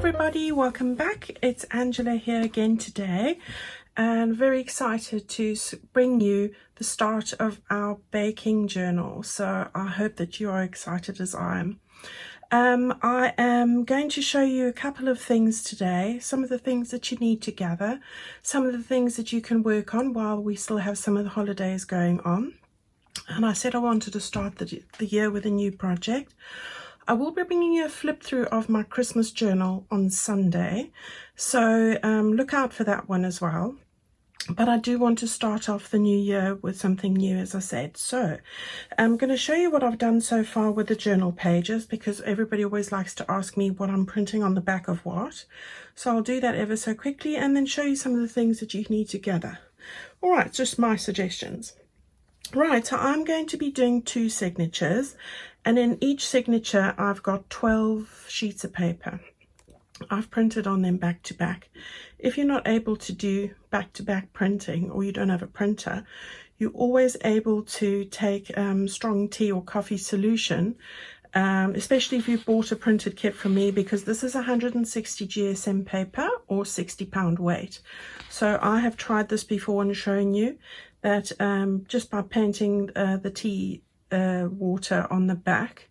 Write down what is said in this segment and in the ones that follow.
everybody, welcome back. It's Angela here again today, and very excited to bring you the start of our baking journal. So I hope that you are excited as I am. I am going to show you a couple of things today, some of the things that you need to gather, some of the things that you can work on while we still have some of the holidays going on. And I said I wanted to start the year with a new project. I will be bringing you a flip through of my Christmas journal on Sunday, so look out for that one as well. But I do want to start off the new year with something new, as I said. So I'm going to show you what I've done so far with the journal pages, because everybody always likes to ask me what I'm printing on the back of what. So I'll do that ever so quickly and then show you some of the things that you need to gather. All right, just my suggestions. Right, so I'm going to be doing 2 signatures, and in each signature I've got 12 sheets of paper. I've printed on them back to back. If you're not able to do back to back printing, or you don't have a printer, you're always able to take strong tea or coffee solution, especially if you've bought a printed kit from me, because this is 160 GSM paper or 60-pound weight. So I have tried this before and shown you that just by painting the tea water on the back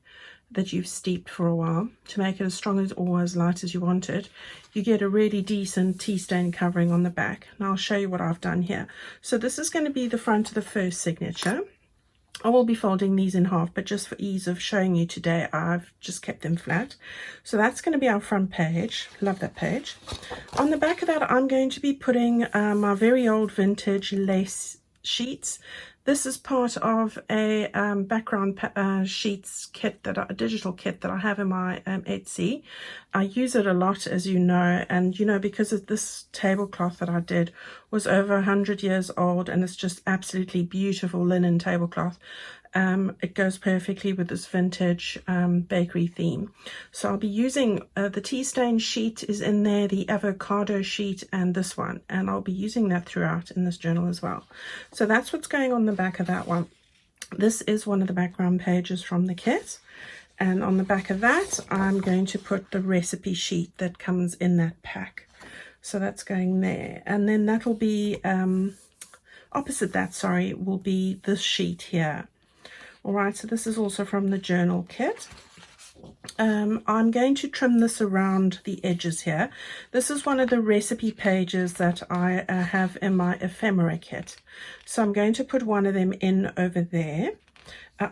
that you've steeped for a while to make it as strong as or as light as you want it, you get a really decent tea stain covering on the back. And I'll show you what I've done here. So this is going to be the front of the first signature. I will be folding these in half, but just for ease of showing you today, I've just kept them flat. So that's going to be our front page. Love that page. On the back of that, I'm going to be putting my very old vintage lace sheets. This is part of a background sheets kit, a digital kit that I have in my Etsy. I use it a lot, as you know, and you know, because of this tablecloth that I did was over 100 years old, and it's just absolutely beautiful linen tablecloth. It goes perfectly with this vintage bakery theme. So I'll be using the tea stain sheet is in there, the avocado sheet, and this one, and I'll be using that throughout in this journal as well. So that's what's going on the back of that one. This is one of the background pages from the kit, and on the back of that I'm going to put the recipe sheet that comes in that pack. So that's going there, and then that will be opposite that, sorry, will be this sheet here. All right, so this is also from the journal kit. I'm going to trim this around the edges here. This is one of the recipe pages that I have in my ephemera kit. So I'm going to put one of them in over there.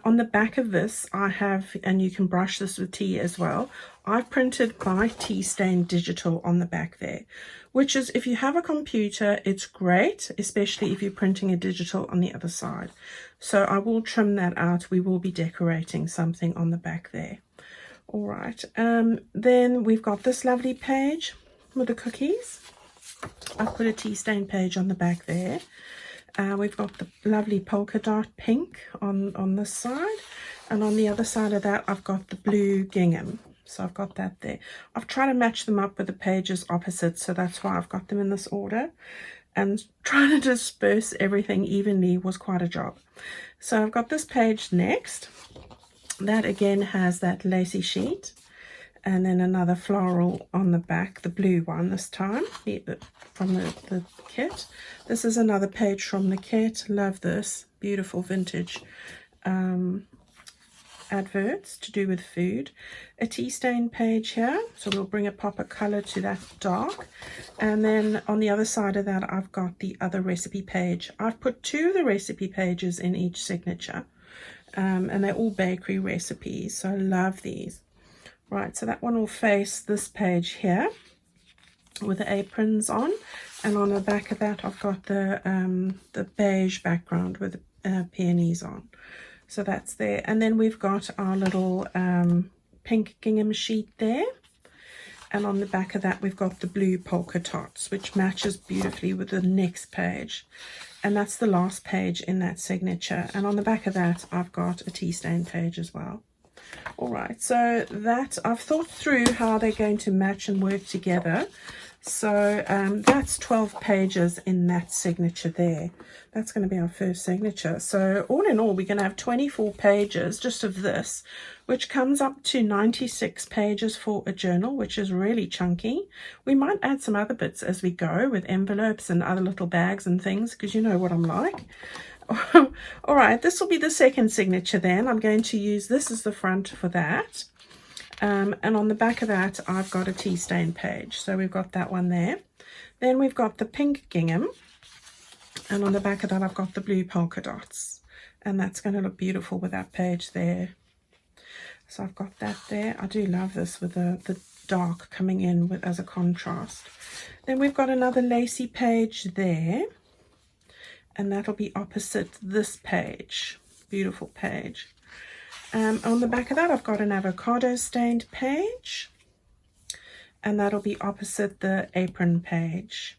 On the back of this, I have, and you can brush this with tea as well, I've printed my tea stain digital on the back there, which is, if you have a computer, it's great, especially if you're printing a digital on the other side. So I will trim that out. We will be decorating something on the back there. All right, then we've got this lovely page with the cookies. I've put a tea stain page on the back there. We've got the lovely polka dot pink on this side, and on the other side of that I've got the blue gingham. So I've got that there. I've tried to match them up with the pages opposite, so that's why I've got them in this order. And trying to disperse everything evenly was quite a job. So I've got this page next. That again has that lacy sheet, and then another floral on the back, the blue one this time, from the kit. This is another page from the kit. Love this. Beautiful vintage adverts to do with food. A tea stain page here, so we'll bring a pop of color to that dark. And then on the other side of that, I've got the other recipe page. I've put 2 of the recipe pages in each signature, and they're all bakery recipes, so I love these. Right, so that one will face this page here with the aprons on, and on the back of that I've got the beige background with the peonies on. So that's there, and then we've got our little pink gingham sheet there, and on the back of that we've got the blue polka dots, which matches beautifully with the next page, and that's the last page in that signature. And on the back of that I've got a tea stain page as well. All right, so that I've thought through how they're going to match and work together So that's 12 pages in that signature there. That's going to be our first signature. So all in all, we're going to have 24 pages just of this, which comes up to 96 pages for a journal, which is really chunky. We might add some other bits as we go with envelopes and other little bags and things, because you know what I'm like. All right, this will be the second signature then. I'm going to use this as the front for that. And on the back of that, I've got a tea stain page. So we've got that one there. Then we've got the pink gingham. And on the back of that, I've got the blue polka dots. And that's going to look beautiful with that page there. So I've got that there. I do love this with the dark coming in with as a contrast. Then we've got another lacy page there. And that'll be opposite this page. Beautiful page. On the back of that, I've got an avocado stained page, and that'll be opposite the apron page.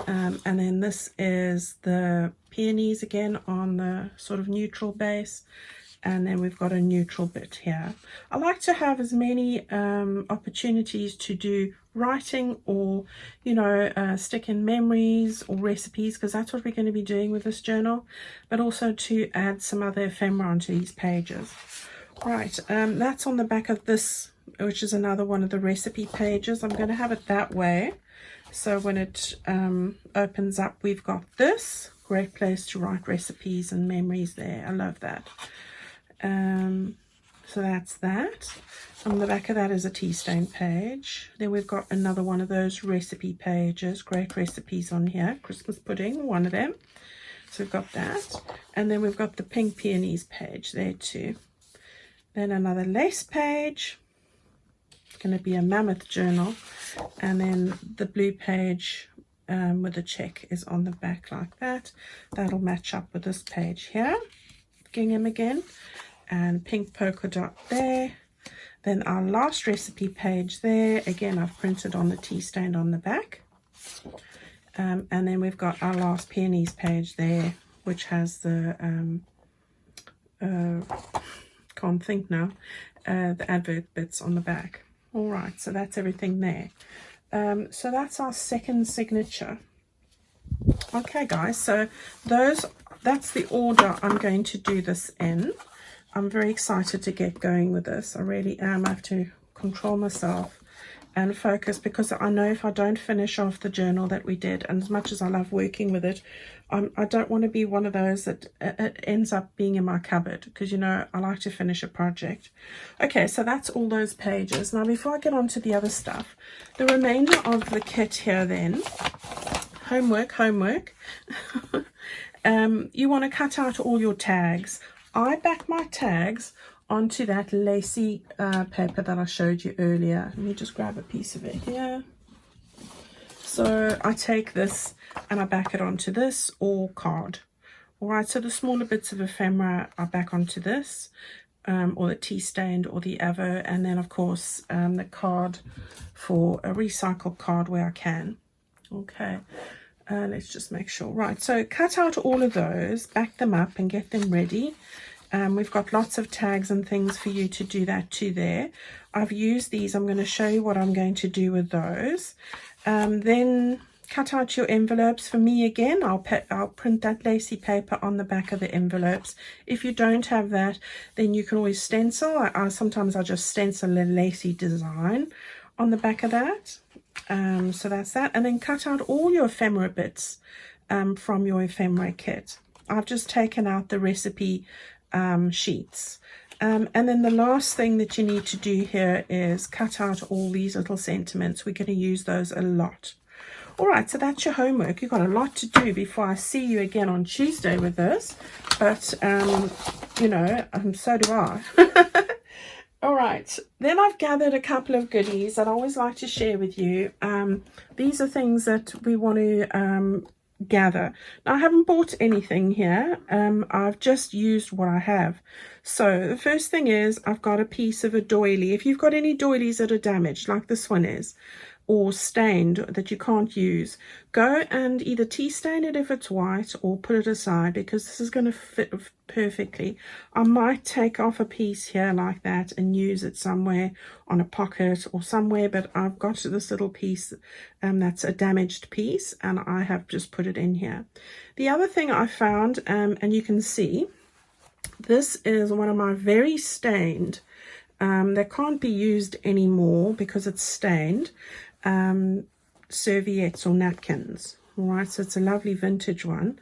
And then this is the peonies again on the sort of neutral base, and then we've got a neutral bit here. I like to have as many opportunities to do writing or, you know, stick in memories or recipes, because that's what we're going to be doing with this journal, but also to add some other ephemera onto these pages. Right, that's on the back of this, which is another one of the recipe pages. I'm going to have it that way, so when it opens up, we've got this great place to write recipes and memories there. I love that. So that's that. On the back of that is a tea stain page. Then we've got another one of those recipe pages, great recipes on here. Christmas pudding, one of them. So we've got that. And then we've got the pink peonies page there too. Then another lace page. It's going to be a mammoth journal. And then the blue page with the check is on the back like that. That'll match up with this page here. Gingham again. And pink polka dot there. Then our last recipe page there, again I've printed on the tea stain on the back. And then we've got our last peonies page there, which has the, can't think now, the advert bits on the back. All right, so that's everything there. So that's our second signature. Okay guys, so that's the order I'm going to do this in. I'm very excited to get going with this. I really am. I have to control myself and focus, because I know if I don't finish off the journal that we did, and as much as I love working with it, I don't want to be one of those that it ends up being in my cupboard, because, you know, I like to finish a project. Okay, so that's all those pages. Now, before I get on to the other stuff, the remainder of the kit here then, homework. You want to cut out all your tags. I back my tags onto that lacy paper that I showed you earlier. Let me just grab a piece of it here. So I take this and I back it onto this or card. All right, so the smaller bits of ephemera I back onto this, or the tea stained or the avo, and then of course the card for a recycled card where I can. Okay. Let's just make sure. Right, so cut out all of those, back them up and get them ready. We've got lots of tags and things for you to do that too there. I've used these. I'm going to show you what I'm going to do with those. Then cut out your envelopes. For me, again, I'll print that lacy paper on the back of the envelopes. If you don't have that, then you can always stencil. Sometimes I just stencil a lacy design on the back of that. So that's that. And then cut out all your ephemera bits from your ephemera kit. I've just taken out the recipe sheets. And then the last thing that you need to do here is cut out all these little sentiments. We're going to use those a lot. All right, so that's your homework. You've got a lot to do before I see you again on Tuesday with this. But, you know, so do I. All right, then I've gathered a couple of goodies that I always like to share with you. These are things that we want to gather. Now, I haven't bought anything here. I've just used what I have. So the first thing is I've got a piece of a doily. If you've got any doilies that are damaged, like this one is, or stained that you can't use, go and either tea stain it if it's white or put it aside, because this is going to fit perfectly. I might take off a piece here like that and use it somewhere on a pocket or somewhere, but I've got this little piece that's a damaged piece, and I have just put it in here. The other thing I found, and you can see, this is one of my very stained, they can't be used anymore because it's stained, serviettes or napkins. All right, so it's a lovely vintage one,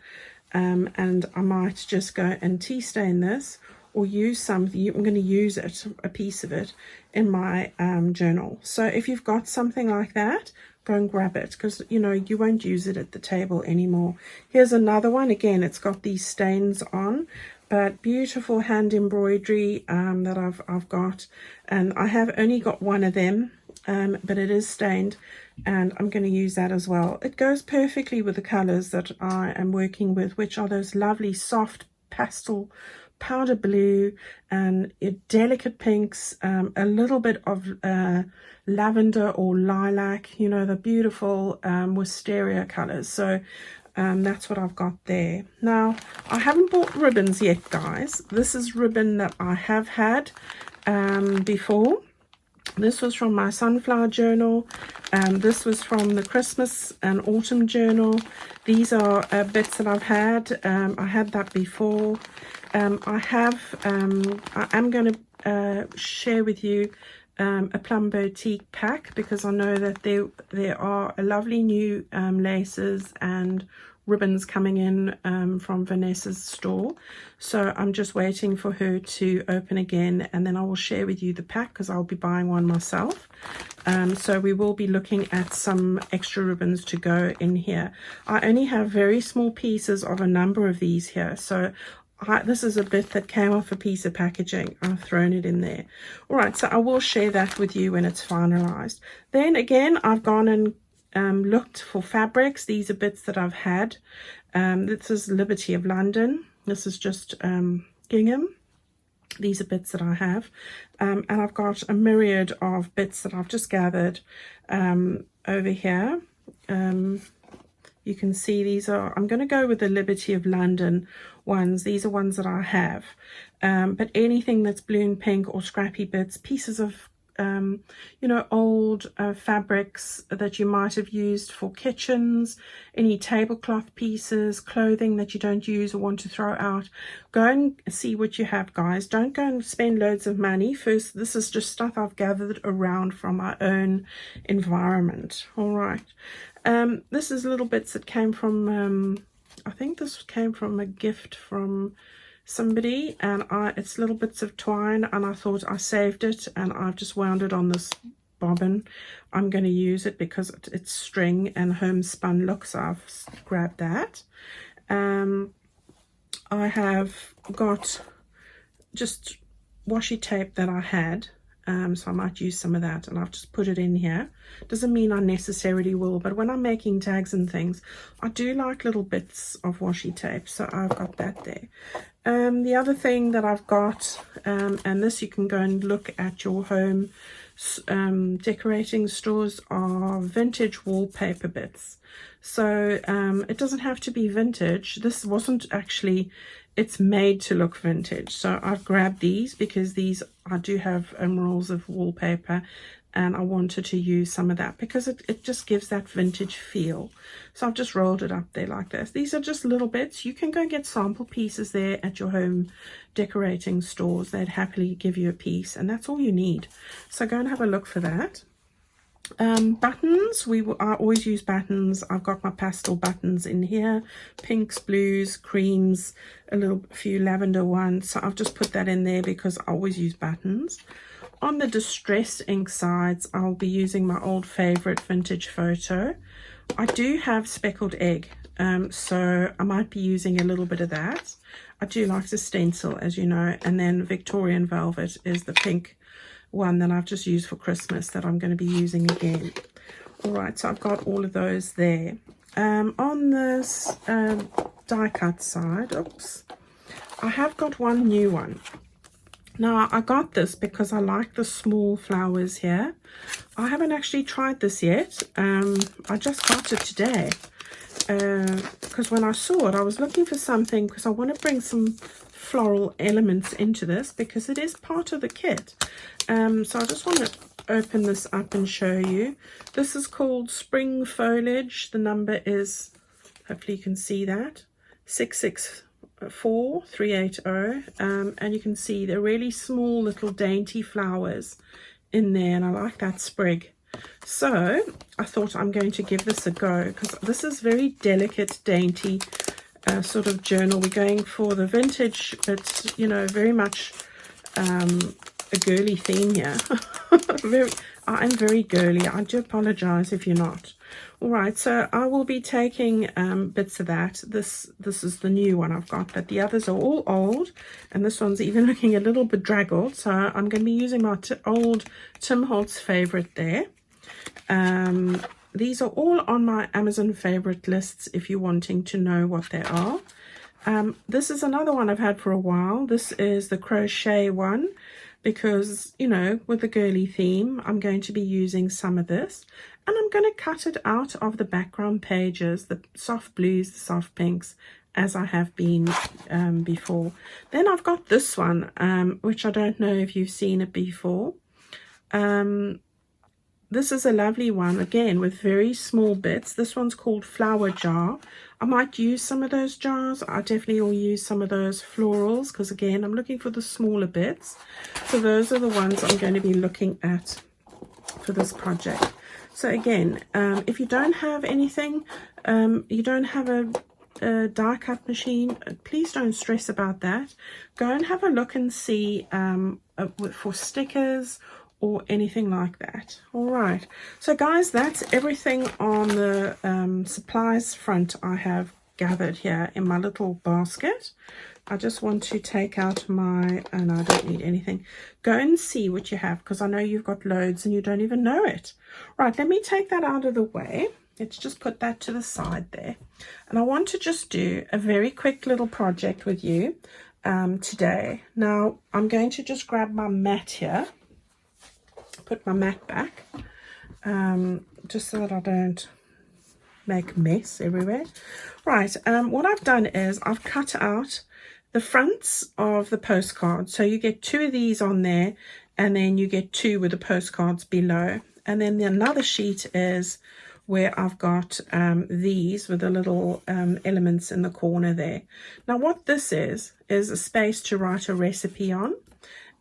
and I might just go and tea stain this or use something. I'm going to use it, a piece of it, in my journal. So if you've got something like that, go and grab it, because you know you won't use it at the table anymore. Here's another one. Again, it's got these stains on, but beautiful hand embroidery that I've got, and I have only got one of them, but it is stained, and I'm going to use that as well. It goes perfectly with the colors that I am working with, which are those lovely soft pastel powder blue and delicate pinks, a little bit of lavender or lilac, you know, the beautiful wisteria colors. So that's what I've got there. Now, I haven't bought ribbons yet, guys. This is ribbon that I have had before. This was from my sunflower journal. This was from the Christmas and autumn journal. These are bits that I've had. I had that before. I am going to share with you a Plum Boutique pack, because I know that there are lovely new laces and ribbons coming in from Vanessa's store. So I'm just waiting for her to open again, and then I will share with you the pack, because I'll be buying one myself. So we will be looking at some extra ribbons to go in here. I only have very small pieces of a number of these here, so this is a bit that came off a piece of packaging. I've thrown it in there. All right, so I will share that with you when it's finalized. Then again, I've gone and looked for fabrics. These are bits that I've had. This is Liberty of London. This is just gingham. These are bits that I have. And I've got a myriad of bits that I've just gathered over here. You can see these are, I'm going to go with the Liberty of London ones. These are ones that I have. But anything that's blue and pink or scrappy bits, pieces of, you know, old fabrics that you might have used for kitchens, any tablecloth pieces, clothing that you don't use or want to throw out. Go and see what you have, guys. Don't go and spend loads of money. First, this is just stuff I've gathered around from my own environment. All right. This is little bits that came from, I think this came from a gift from somebody, and it's little bits of twine, and I thought I saved it, and I've just wound it on this bobbin. I'm going to use it because it's string and homespun look, so I've grabbed that. I have got just washi tape that I had, so I might use some of that, and I've just put it in here. Doesn't mean I necessarily will, but when I'm making tags and things, I do like little bits of washi tape, so I've got that there. The other thing that I've got, and this you can go and look at your home decorating stores, are vintage wallpaper bits. So it doesn't have to be vintage. This wasn't actually, it's made to look vintage. So I've grabbed these because these, I do have rolls of wallpaper, and I wanted to use some of that because it just gives that vintage feel. So I've just rolled it up there like this. These are just little bits. You can go and get sample pieces there at your home decorating stores. They'd happily give you a piece, and that's all you need. So go and have a look for that. Buttons, I always use buttons. I've got my pastel buttons in here, pinks, blues, creams, a few lavender ones. So I've just put that in there because I always use buttons. On the distress ink sides, I'll be using my old favorite vintage photo. I do have speckled egg, so I might be using a little bit of that. I do like to stencil, as you know, and then Victorian velvet is the pink one that I've just used for Christmas that I'm going to be using again. All right, so I've got all of those there. On this die cut side, oops, I have got one new one. Now I got this because I like the small flowers here. I haven't actually tried this yet. I just got it today because when I saw it, I was looking for something because I want to bring some floral elements into this because it is part of the kit. So I just want to open this up and show you. This is called Spring Foliage. The number is, hopefully you can see that, 664380, and you can see they're really small little dainty flowers in there, and I like that sprig. So I thought I'm going to give this a go because this is very delicate, dainty sort of journal. We're going for the vintage, but you know, very much a girly theme here. I'm very girly. I do apologize if you're not. All right, so I will be taking bits of that. This is the new one I've got, but the others are all old, and this one's even looking a little bedraggled. So I'm going to be using my old Tim Holtz favorite there. These are all on my Amazon favorite lists if you're wanting to know what they are. This is another one I've had for a while. This is the crochet one because, you know, with the girly theme, I'm going to be using some of this. And I'm going to cut it out of the background pages, the soft blues, the soft pinks, as I have been before. Then I've got this one, which I don't know if you've seen it before. This is a lovely one, again, with very small bits. This one's called Flower Jar. I might use some of those jars. I definitely will use some of those florals because, again, I'm looking for the smaller bits. So those are the ones I'm going to be looking at for this project. So, again, if you don't have anything, you don't have a die cut machine, please don't stress about that. Go and have a look and see for stickers or anything like that. All right, so guys, that's everything on the supplies front I have gathered here in my little basket. I just want to take out my, and I don't need anything. Go and see what you have because I know you've got loads and you don't even know it. Right, let me take that out of the way. Let's just put that to the side there. And I want to just do a very quick little project with you today. Now, I'm going to just grab my mat here. Put my mat back just so that I don't make a mess everywhere. Right, what I've done is I've cut out the fronts of the postcards. So you get 2 of these on there, and then you get 2 with the postcards below. And then another sheet is where I've got these with the little elements in the corner there. Now what this is a space to write a recipe on.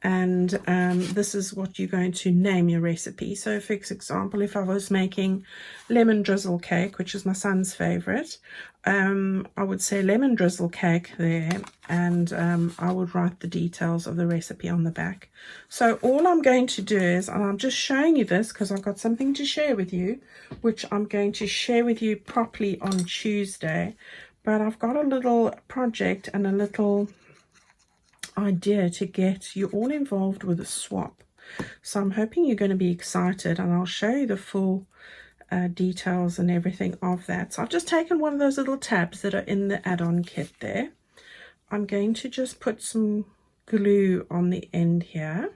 And this is what you're going to name your recipe. So for example, if I was making lemon drizzle cake, which is my son's favorite, I would say lemon drizzle cake there, and I would write the details of the recipe on the back. So all I'm going to do is, and I'm just showing you this because I've got something to share with you, which I'm going to share with you properly on Tuesday. But I've got a little project and a little idea to get you all involved with a swap. So I'm hoping you're going to be excited, and I'll show you the full details and everything of that. So I've just taken one of those little tabs that are in the add-on kit there. I'm going to just put some glue on the end here,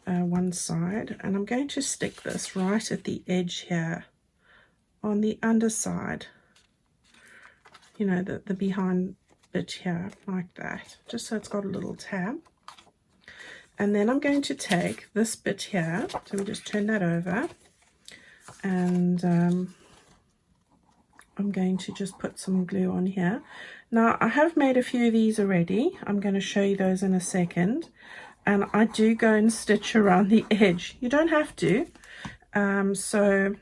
one side, and I'm going to stick this right at the edge here on the underside, you know, the behind bit here, like that, just so it's got a little tab. And then I'm going to take this bit here, so we just turn that over, and I'm going to just put some glue on here. Now I have made a few of these already. I'm going to show you those in a second, and I do go and stitch around the edge. You don't have to, so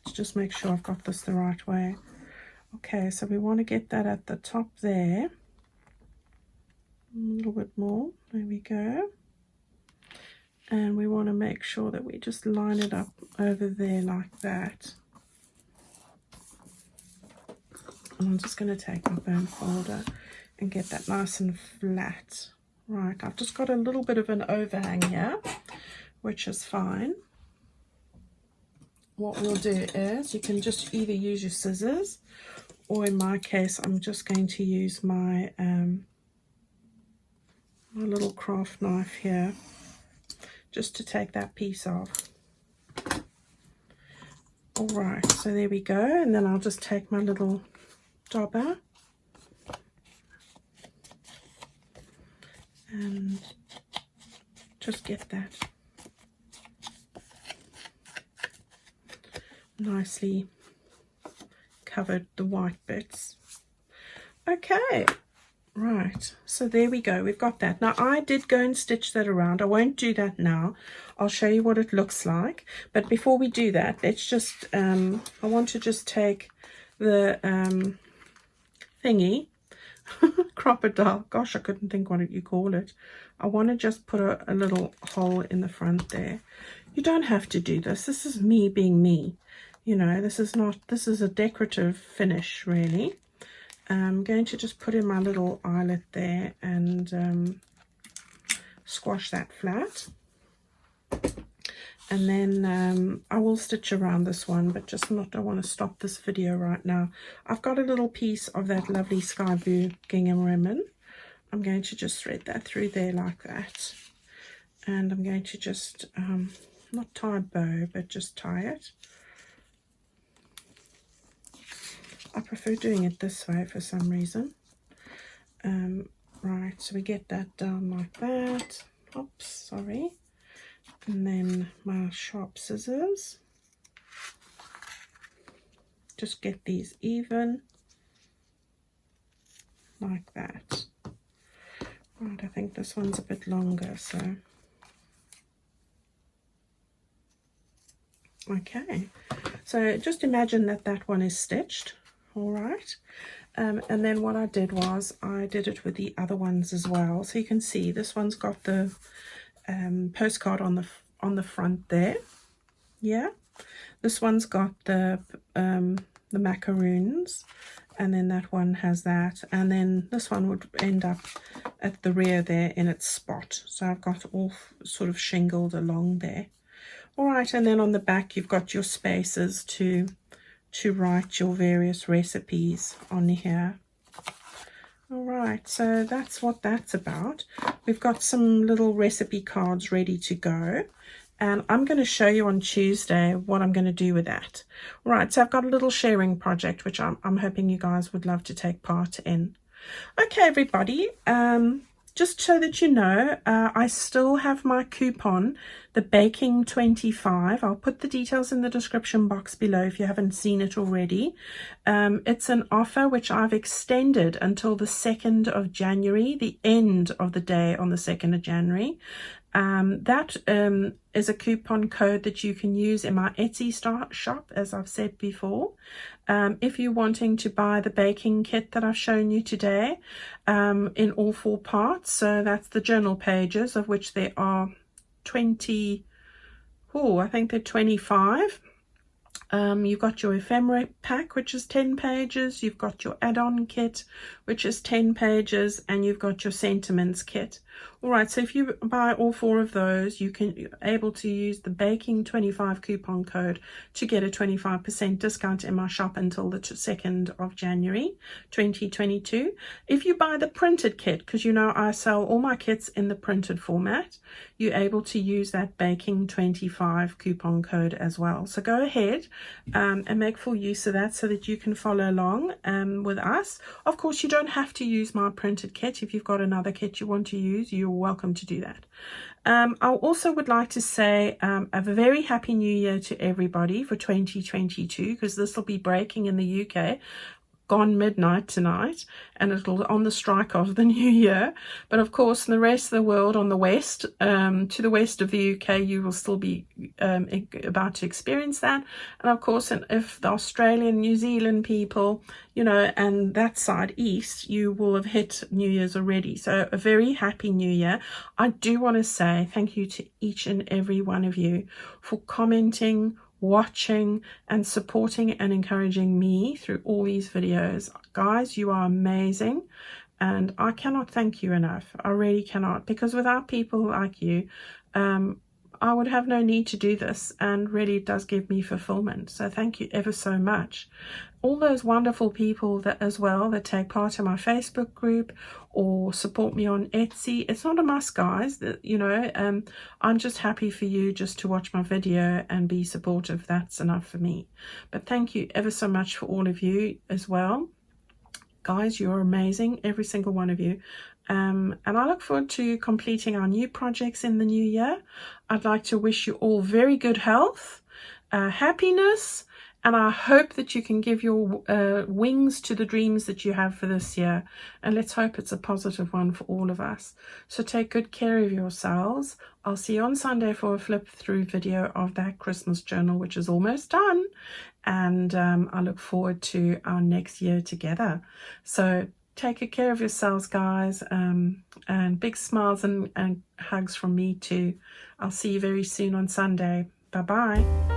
let's just make sure I've got this the right way. Okay, so we want to get that at the top there, a little bit more, there we go, and we want to make sure that we just line it up over there like that. And I'm just going to take my bone folder and get that nice and flat. Right, I've just got a little bit of an overhang here, which is fine. What we'll do is you can just either use your scissors, or in my case I'm just going to use my my little craft knife here, just to take that piece off. All right, so there we go, and then I'll just take my little dobber and just get that nicely covered, the white bits. Okay, right, so there we go, we've got that. Now I did go and stitch that around. I won't do that now. I'll show you what it looks like, but before we do that, let's just I want to just take the thingy crocodile, gosh, I couldn't think what you call it. I want to just put a little hole in the front there. You don't have to do this. This is me being me, you know. This is a decorative finish, really. I'm going to just put in my little eyelet there and squash that flat, and then I will stitch around this one, but just not, I want to stop this video right now. I've got a little piece of that lovely sky blue gingham ribbon. I'm going to just thread that through there like that, and I'm going to just not tie a bow, but just tie it. I prefer doing it this way for some reason. Right, so we get that down like that. Oops, sorry. And then my sharp scissors. Just get these even. Like that. Right, I think this one's a bit longer, so. Okay, so just imagine that that one is stitched. All right, and then what I did was I did it with the other ones as well. So you can see this one's got the postcard on the front there. Yeah, this one's got the macaroons, and then that one has that, and then this one would end up at the rear there in its spot. So I've got all sort of shingled along there. All right, and then on the back you've got your spaces to write your various recipes on here. All right, so that's what that's about. We've got some little recipe cards ready to go, and I'm going to show you on Tuesday what I'm going to do with that. All right, so I've got a little sharing project which I'm hoping you guys would love to take part in. Okay, everybody, just so that you know, I still have my coupon, the Baking 25. I'll put the details in the description box below if you haven't seen it already. It's an offer which I've extended until the 2nd of January, the end of the day on the 2nd of January. That is a coupon code that you can use in my Etsy shop, as I've said before. If you're wanting to buy the baking kit that I've shown you today in all 4 parts, so that's the journal pages, of which there are 20, I think they're 25. You've got your ephemera pack, which is 10 pages. You've got your add-on kit, which is 10 pages, and you've got your sentiments kit. All right, so if you buy all 4 of those, you're able to use the Baking 25 coupon code to get a 25% discount in my shop until the 2nd of January 2022. If you buy the printed kit, because you know I sell all my kits in the printed format, you're able to use that Baking 25 coupon code as well. So go ahead and make full use of that so that you can follow along with us. Of course, you don't have to use my printed kit. If you've got another kit you want to use, you're welcome to do that. I also would like to say a very happy new year to everybody for 2022, because this will be breaking in the UK gone midnight tonight, and it'll on the strike of the new year. But of course in the rest of the world, on the west, to the west of the UK, you will still be about to experience that. And of course, and if the Australian, New Zealand people, you know, and that side east, you will have hit New Year's already. So a very happy new year. I do want to say thank you to each and every one of you for commenting, watching and supporting and encouraging me through all these videos. Guys, you are amazing, and I cannot thank you enough. I really cannot, because without people like you, I would have no need to do this, and really it does give me fulfillment. So thank you ever so much. All those wonderful people that as well that take part in my Facebook group or support me on Etsy. It's not a must, guys. I'm just happy for you just to watch my video and be supportive. That's enough for me. But thank you ever so much for all of you as well. Guys, you're amazing, every single one of you. And I look forward to completing our new projects in the new year. I'd like to wish you all very good health, happiness, and I hope that you can give your wings to the dreams that you have for this year. And let's hope it's a positive one for all of us. So take good care of yourselves. I'll see you on Sunday for a flip through video of that Christmas journal, which is almost done. And I look forward to our next year together. So take good care of yourselves, guys, and big smiles and hugs from me too. I'll see you very soon on Sunday. Bye-bye.